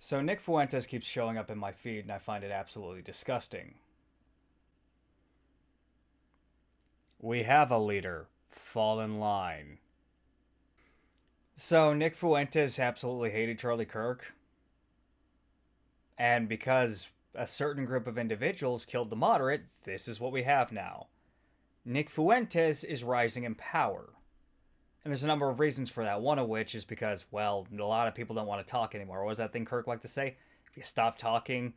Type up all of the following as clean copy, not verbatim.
So Nick Fuentes keeps showing up in my feed and I find it absolutely disgusting. We have a leader. Fall in line. So Nick Fuentes absolutely hated Charlie Kirk. And because a certain group of individuals killed the moderate, this is what we have now. Nick Fuentes is rising in power. And there's a number of reasons for that, one of which is because, well, a lot of people don't want to talk anymore. What was that thing Kirk liked to say? If you stop talking,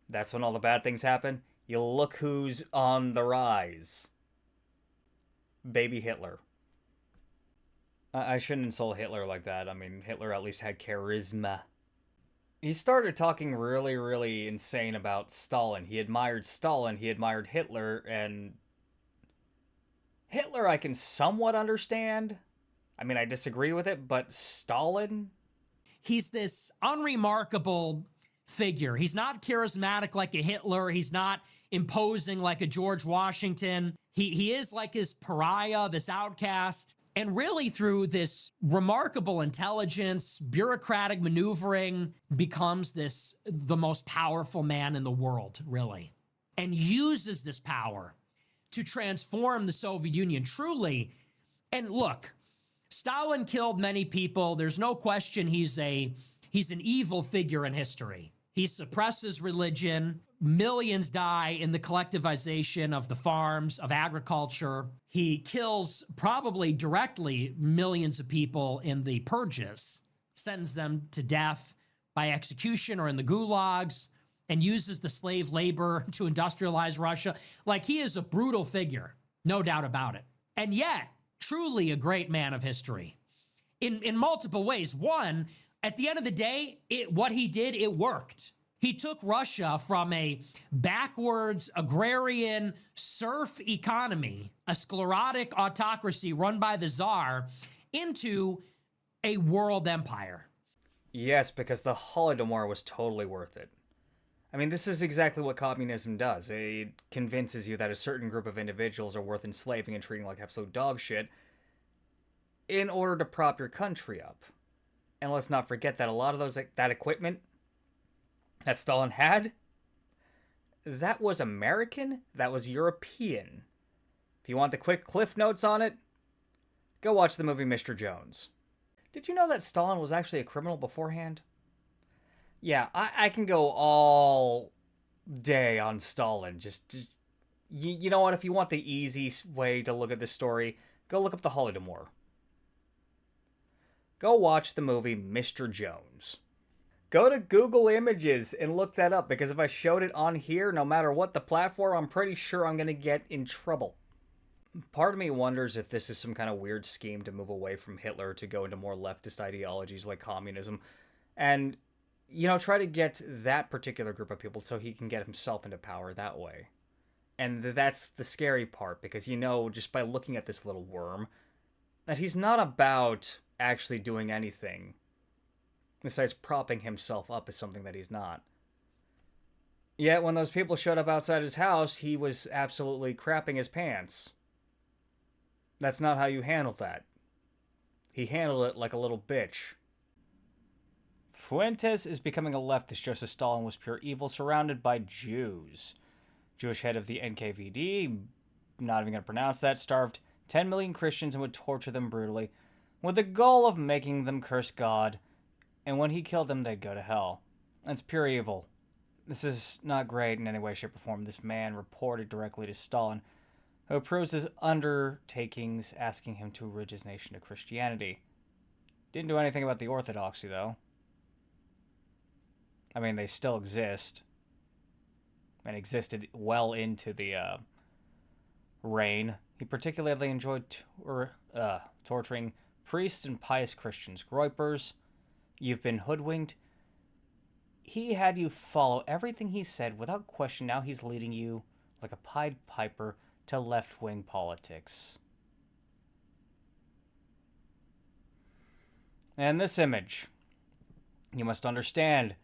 that's when all the bad things happen. You look who's on the rise. Baby Hitler. I shouldn't insult Hitler like that. I mean, Hitler at least had charisma. He started talking really insane about Stalin. He admired Stalin, he admired Hitler, and Hitler I can somewhat understand. I mean, I disagree with it, but Stalin? He's this unremarkable figure. He's not charismatic like a Hitler. He's not imposing like a George Washington. He is like this pariah, this outcast. And really through this remarkable intelligence, bureaucratic maneuvering, becomes the most powerful man in the world, really. And uses this power to transform the Soviet Union truly. And look, Stalin killed many people. There's no question he's an evil figure in history. He suppresses religion. Millions die in the collectivization of the farms, of agriculture. He kills probably directly millions of people in the purges, sentences them to death by execution or in the gulags, and uses the slave labor to industrialize Russia. Like, he is a brutal figure, no doubt about it. And yet, truly a great man of history in multiple ways. One, at the end of the day, what he did, it worked. He took Russia from a backwards agrarian serf economy, a sclerotic autocracy run by the Tsar, into a world empire. Yes, because the Holodomor was totally worth it. I mean, this is exactly what communism does. It convinces you that a certain group of individuals are worth enslaving and treating like absolute dog shit in order to prop your country up. And let's not forget that a lot of that equipment that Stalin had, that was American, that was European. If you want the quick cliff notes on it, go watch the movie Mr. Jones. Did you know that Stalin was actually a criminal beforehand? Yeah, I can go all day on Stalin. You know what? If you want the easy way to look at this story, go look up the Holodomor. Go watch the movie Mr. Jones. Go to Google Images and look that up, because if I showed it on here, no matter what the platform, I'm pretty sure I'm going to get in trouble. Part of me wonders if this is some kind of weird scheme to move away from Hitler to go into more leftist ideologies like communism, and, you know, try to get that particular group of people so he can get himself into power that way. And that's the scary part, because you know, just by looking at this little worm, that he's not about actually doing anything besides propping himself up as something that he's not. Yet when those people showed up outside his house, he was absolutely crapping his pants. That's not how you handle that. He handled it like a little bitch. Fuentes is becoming a leftist just as Stalin was pure evil, surrounded by Jews. Jewish head of the NKVD, not even going to pronounce that, starved 10 million Christians and would torture them brutally, with the goal of making them curse God, and when he killed them, they'd go to hell. That's pure evil. This is not great in any way, shape, or form. This man reported directly to Stalin, who approves his undertakings, asking him to rid his nation to Christianity. Didn't do anything about the Orthodoxy, though. I mean, they still exist, and existed well into the reign. He particularly enjoyed torturing priests and pious Christians. Groypers, you've been hoodwinked. He had you follow everything he said without question. Now he's leading you like a Pied Piper to left-wing politics. And this image, you must understand,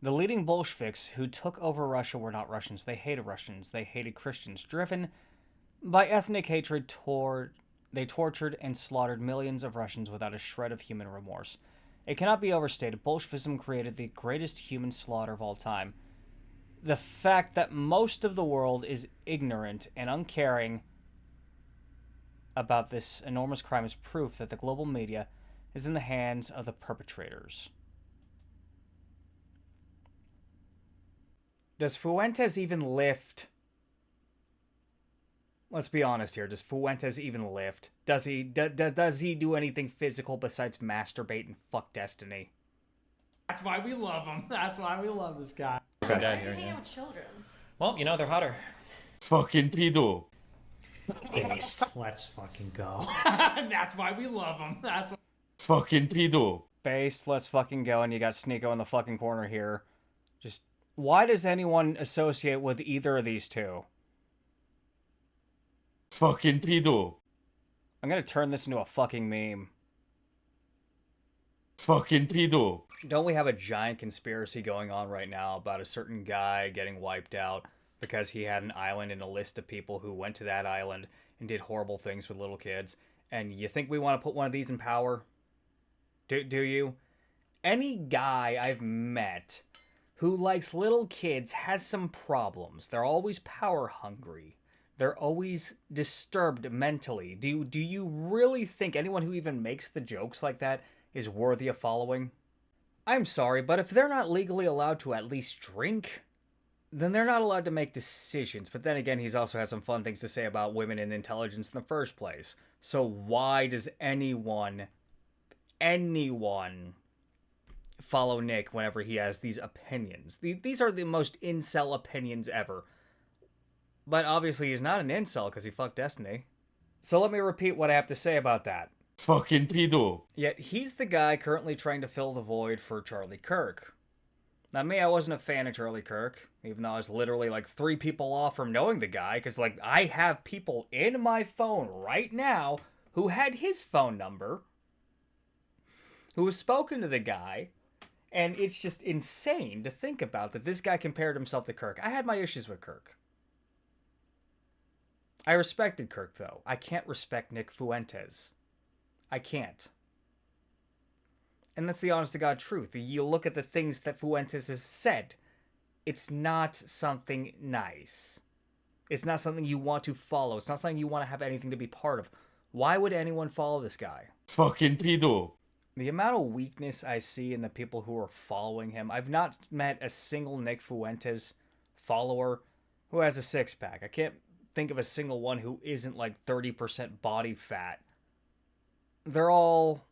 the leading Bolsheviks who took over Russia were not Russians. They hated Russians. They hated Christians. Driven by ethnic hatred, they tortured and slaughtered millions of Russians without a shred of human remorse. It cannot be overstated. Bolshevism created the greatest human slaughter of all time. The fact that most of the world is ignorant and uncaring about this enormous crime is proof that the global media is in the hands of the perpetrators. Does Fuentes even lift? Let's be honest here. Does Fuentes even lift? Does he do anything physical besides masturbate and fuck Destiny? That's why we love him. That's why we love this guy. Why are you hanging out with children? Well, you know, they're hotter. Fucking pedo. Based. Let's fucking go. That's why we love him. That's why. Fucking pedo. Based, let's fucking go, and you got Sneeko in the fucking corner here. Just, why does anyone associate with either of these two? Fucking pedo. I'm gonna turn this into a fucking meme. Fucking pedo. Don't we have a giant conspiracy going on right now about a certain guy getting wiped out because he had an island and a list of people who went to that island and did horrible things with little kids? And you think we want to put one of these in power? Do you? Any guy I've met who likes little kids has some problems. They're always power hungry. They're always disturbed mentally. Do you really think anyone who even makes the jokes like that is worthy of following? I'm sorry, but if they're not legally allowed to at least drink, then they're not allowed to make decisions. But then again, he's also had some fun things to say about women and intelligence in the first place. So why does anyone follow Nick whenever he has these opinions? These are the most incel opinions ever. But obviously he's not an incel because he fucked Destiny. So let me repeat what I have to say about that. Fucking pedo. Yet he's the guy currently trying to fill the void for Charlie Kirk. Now me, I wasn't a fan of Charlie Kirk, even though I was literally like 3 people off from knowing the guy, because like I have people in my phone right now who had his phone number, who has spoken to the guy, and it's just insane to think about that this guy compared himself to Kirk. I had my issues with Kirk. I respected Kirk, though. I can't respect Nick Fuentes. I can't. And that's the honest-to-God truth. You look at the things that Fuentes has said. It's not something nice. It's not something you want to follow. It's not something you want to have anything to be part of. Why would anyone follow this guy? Fucking pedo. The amount of weakness I see in the people who are following him. I've not met a single Nick Fuentes follower who has a six-pack. I can't think of a single one who isn't like 30% body fat. They're all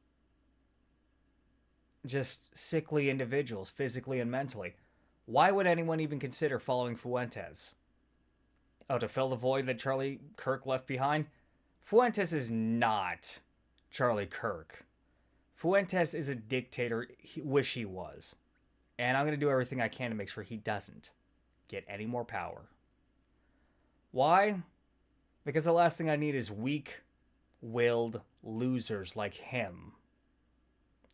just sickly individuals, physically and mentally. Why would anyone even consider following Fuentes? Oh, to fill the void that Charlie Kirk left behind? Fuentes is not Charlie Kirk. Fuentes is a dictator. Wish he was. And I'm going to do everything I can to make sure he doesn't get any more power. Why? Because the last thing I need is weak-willed losers like him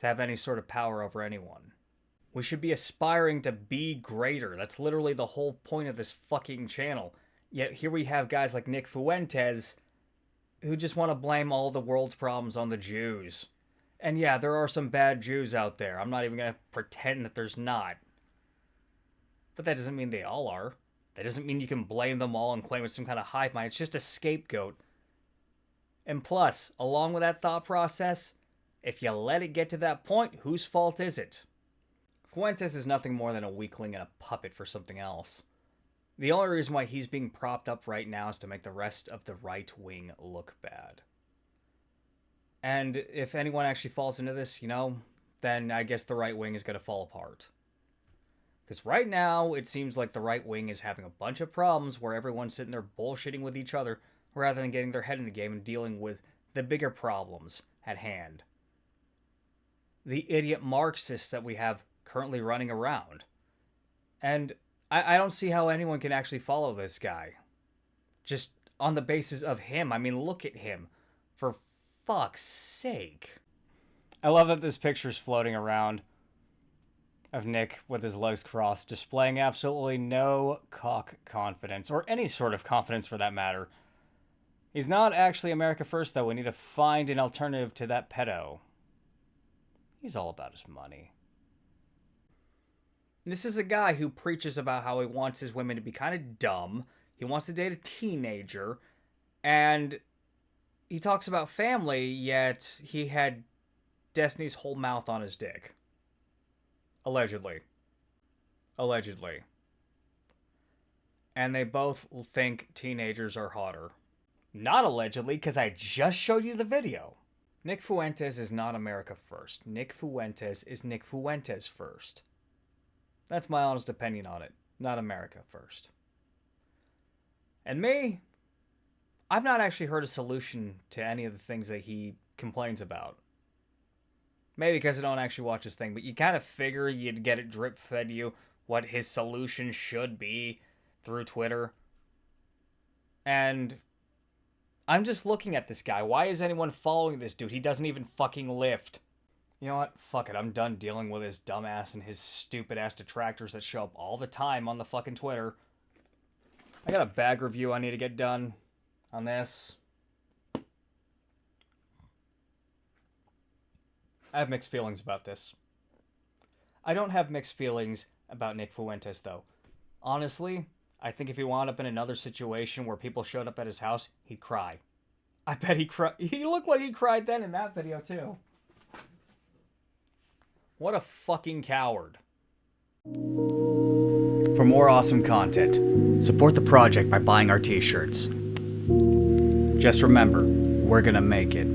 to have any sort of power over anyone. We should be aspiring to be greater. That's literally the whole point of this fucking channel. Yet here we have guys like Nick Fuentes who just want to blame all the world's problems on the Jews. And yeah, there are some bad Jews out there. I'm not even going to pretend that there's not. But that doesn't mean they all are. That doesn't mean you can blame them all and claim it's some kind of hive mind. It's just a scapegoat. And plus, along with that thought process, if you let it get to that point, whose fault is it? Fuentes is nothing more than a weakling and a puppet for something else. The only reason why he's being propped up right now is to make the rest of the right wing look bad. And if anyone actually falls into this, then I guess the right wing is going to fall apart. Because right now, it seems like the right wing is having a bunch of problems where everyone's sitting there bullshitting with each other rather than getting their head in the game and dealing with the bigger problems at hand. The idiot Marxists that we have currently running around. And I don't see how anyone can actually follow this guy. Just on the basis of him. I mean, look at him. For fuck's sake. I love that this picture's floating around of Nick with his legs crossed, displaying absolutely no cock confidence, or any sort of confidence for that matter. He's not actually America first, though. We need to find an alternative to that pedo. He's all about his money. This is a guy who preaches about how he wants his women to be kind of dumb. He wants to date a teenager. And he talks about family, yet he had Destiny's whole mouth on his dick. Allegedly. Allegedly. And they both think teenagers are hotter. Not allegedly, because I just showed you the video. Nick Fuentes is not America first. Nick Fuentes is Nick Fuentes first. That's my honest opinion on it. Not America first. And me, I've not actually heard a solution to any of the things that he complains about. Maybe because I don't actually watch his thing, but you kind of figure you'd get it drip fed you what his solution should be through Twitter. And I'm just looking at this guy. Why is anyone following this dude? He doesn't even fucking lift. You know what? Fuck it. I'm done dealing with his dumbass and his stupid-ass detractors that show up all the time on the fucking Twitter. I got a bag review I need to get done on this. I have mixed feelings about this. I don't have mixed feelings about Nick Fuentes, though. Honestly, I think if he wound up in another situation where people showed up at his house, he'd cry. I bet he cried. He looked like he cried then in that video, too. What a fucking coward. For more awesome content, support the project by buying our t-shirts. Just remember, we're gonna make it.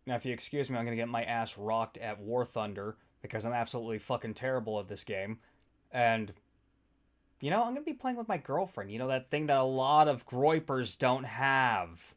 Now, if you excuse me, I'm gonna get my ass rocked at War Thunder because I'm absolutely fucking terrible at this game. And, you know, I'm gonna be playing with my girlfriend. You know, that thing that a lot of groypers don't have.